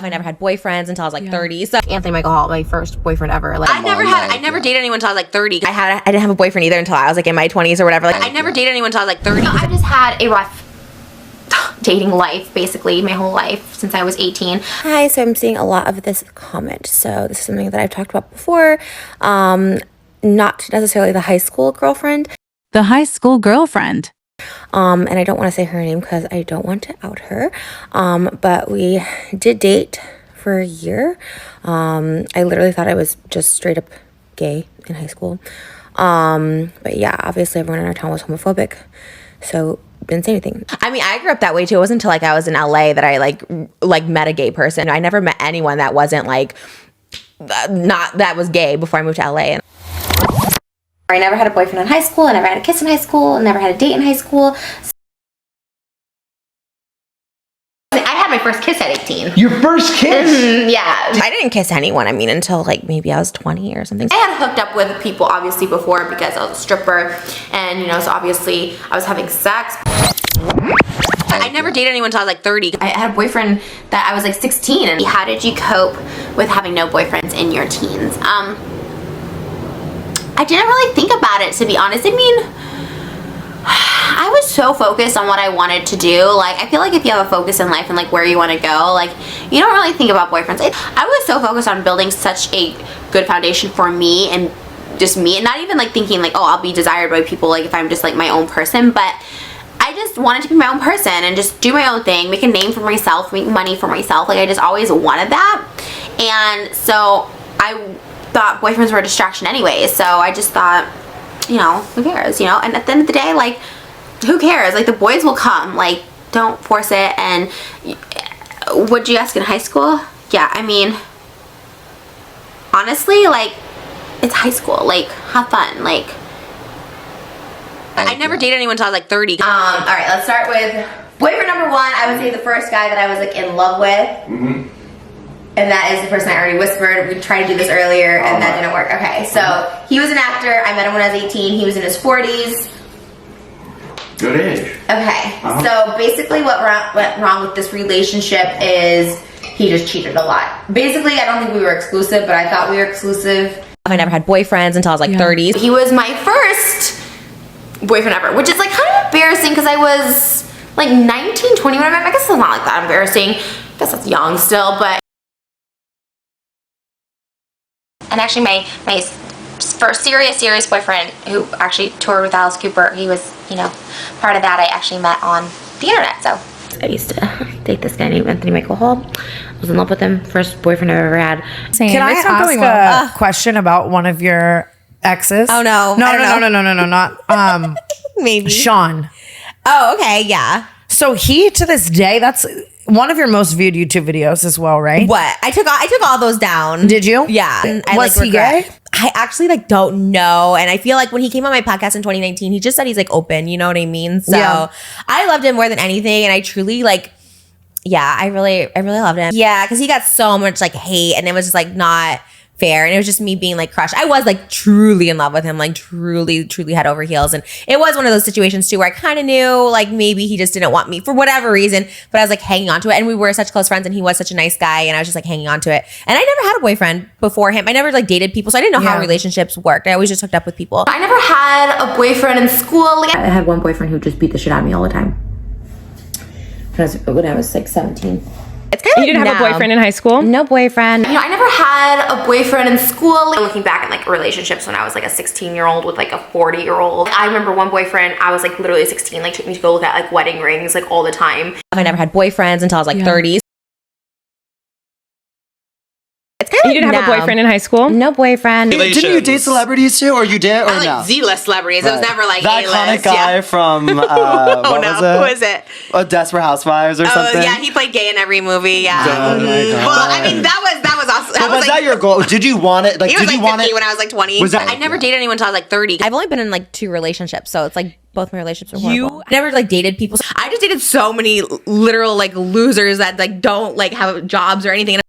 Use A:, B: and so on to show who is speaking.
A: I never had boyfriends until I was like 30. So Anthony Michael Hall, my first boyfriend ever. Like I never dated anyone until I was like 30. I didn't have a boyfriend either until I was like in my 20s or whatever. Like I never dated anyone until I was like 30.
B: I just had a rough dating life, basically my whole life since I was 18.
C: Hi, so I'm seeing a lot of this comment. So this is something that I've talked about before. Not necessarily the high school girlfriend.
D: The high school girlfriend.
C: And I don't want to say her name because I don't want to out her. But we did date for a year. I literally thought I was just straight up gay in high school. But yeah, obviously everyone in our town was homophobic. So didn't say anything.
A: I mean, I grew up that way too. It wasn't until like I was in LA that I like met a gay person. I never met anyone that wasn't like that was gay before I moved to LA.
B: I never had a boyfriend in high school. I never had a kiss in high school. I never had a date in high school. I had my first kiss at 18.
E: Your first kiss?
B: Yeah.
A: I didn't kiss anyone, I mean, until like maybe I was 20 or something.
B: I had hooked up with people obviously before because I was a stripper, and you know, so obviously I was having sex.
A: I never dated anyone until I was like 30.
B: I had a boyfriend that I was like 16. And how did you cope with having no boyfriends in your teens? I didn't really think about it, to be honest. I mean, I was so focused on what I wanted to do. Like, I feel like if you have a focus in life and like where you want to go, like you don't really think about boyfriends. I was so focused on building such a good foundation for me and just me, and not even like thinking like, oh, I'll be desired by people like if I'm just like my own person, but I just wanted to be my own person and just do my own thing, make a name for myself, make money for myself. Like I just always wanted that. And so I thought boyfriends were a distraction anyway. So I just thought, you know, who cares, you know? And at the end of the day, like, who cares? Like the boys will come, like don't force it. And what'd you ask in high school? Yeah, I mean, honestly, like it's high school, like have fun. Like
A: I never dated anyone until I was like 30.
B: All right, let's start with boyfriend number one. I would say the first guy that I was like in love with. And that is the person I already whispered. We tried to do this earlier and that didn't work. Okay, so he was an actor. I met him when I was 18. He was in his 40s.
E: Good age.
B: Okay, so basically what went wrong with this relationship is he just cheated a lot. Basically, I don't think we were exclusive, but I thought we were exclusive.
A: I never had boyfriends until I was like 30.
B: He was my first boyfriend ever, which is like kind of embarrassing because I was like 19, 20 when I met him. I guess it's not like that embarrassing. I guess that's young still, but. And actually my first serious boyfriend, who actually toured with Alice Cooper, he was, you know, part of that. I actually met on the internet. So
C: I used to date this guy named Anthony Michael Hall. I was in love with him. First boyfriend I've ever had.
F: Can I ask a question about one of your exes?
A: Oh no.
F: No, not
A: Maybe.
F: Sean.
A: Oh, okay, yeah.
F: So he, to this day, that's one of your most viewed YouTube videos as well, right?
A: What? I took all those down.
F: Did you?
A: Yeah. And I,
F: was he gay?
A: I actually like don't know. And I feel like when he came on my podcast in 2019, he just said he's like open, you know what I mean? So
F: Yeah.
A: I loved him more than anything. And I truly like, yeah, I really loved him. Yeah, because he got so much like hate and it was just like not fair. And it was just me being like crushed. I was like truly in love with him, like truly head over heels. And it was one of those situations too where I kind of knew like maybe he just didn't want me for whatever reason, but I was like hanging on to it. And we were such close friends and he was such a nice guy and I was just like hanging on to it. And I never had a boyfriend before him. I never like dated people. So I didn't know how relationships worked. I always just hooked up with people.
B: I never had a boyfriend in school. Like,
C: I had one boyfriend who just beat the shit out of me all the time. When I was like 17.
A: It's kind of
G: You didn't have a boyfriend in high school?
C: No boyfriend.
B: you know, I never had a boyfriend in school. Like, looking back at like relationships when I was like a 16-year-old with like a 40-year-old. I remember one boyfriend, I was like literally 16, like took me to go look at like wedding rings like all the time.
A: I never had boyfriends until I was like 30. It's kind of
G: You didn't have a boyfriend in high school?
C: No boyfriend.
E: Didn't you date celebrities too, or you did, or
A: I
E: no?
A: like Z-list celebrities. It was never like
E: that
A: A-list.
E: iconic guy from
A: Oh
E: what
A: no,
E: was it?
A: who is it?
E: Desperate Housewives or something.
A: Oh yeah, he played gay in every movie. Yeah.
E: Oh my God.
A: Well, I mean that was awesome.
E: But was that your goal? Did you want it? Like,
A: He was
E: did you
A: like
E: want
A: 50
E: it
A: when I was like 20.
E: Was that-
A: I never dated anyone until I was like 30. I've only been in like 2 relationships, so it's like both my relationships are horrible. I never like dated people. I just dated so many literal like losers that like don't like have jobs or anything.